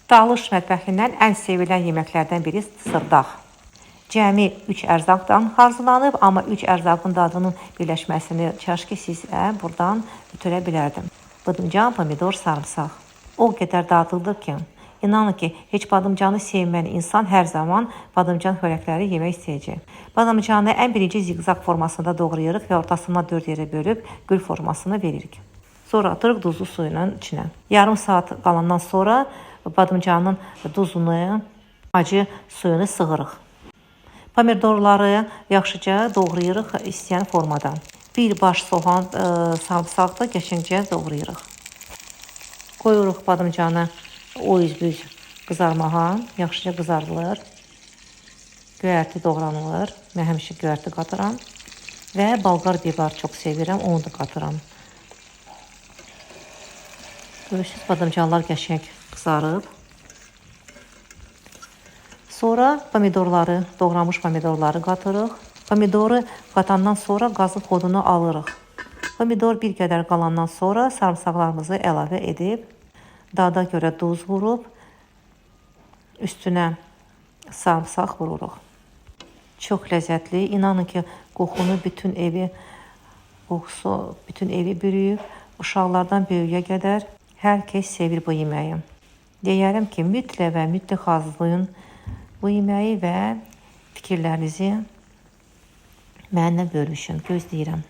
Dağlış mətbəxindən ən sevilən yeməklərdən biri sırdaq. Cəmi 3 ərzaqdan hazırlanıb, amma 3 ərzaqın dadının birləşməsini kaş ki sizə buradan ötürə bilərdim. Badımcan, pomidor, sarımsaq. O qədər dadlıdır ki, inanın ki, heç badımcanı sevməyən insan hər zaman badımcan xörəkləri yemək istəyəcək. Badımcanı ən birinci ziqzaq formasında doğrayırıq və ortasından 4 yerə bölüb gül formasını veririk. Sonra atırıq duzlu suyunun içinə. Yarım saat qalandan sonra badımcanın duzunu, acı suyunu sığırıq. Pomidorları yaxşıca doğrayırıq istəyən formadan. Bir baş soğan, sarımsağı da qəşəngcə doğrayırıq. Qoyuruq badımcanı o üzbüz qızarmağa, yaxşıca qızardılır. Göyərti doğranılır. Mən həmişə göyərti qatıram. Və balqar biber çox sevirəm, onu da qatıram. Görürsünüz, badımcanlar qəşəng qızarıb. Sonra pomidorları, doğranmış pomidorları qatırıq. Pomidoru qatandan sonra qazın xodunu alırıq. Pomidor bir qədər qalandan sonra sarımsaqlarımızı əlavə edib, dada görə duz vurub, üstünə sarımsaq vururuq. Çox ləzzətli. İnanın ki, qoxunu bütün evi bürüyüb. Uşaqlardan böyüyə qədər hər kəs sevir bu yeməyi. Deyərəm ki, mütləq hazırlayın bu yeməyi və fikirlərinizi mənimlə bölüşün. Gözləyirəm.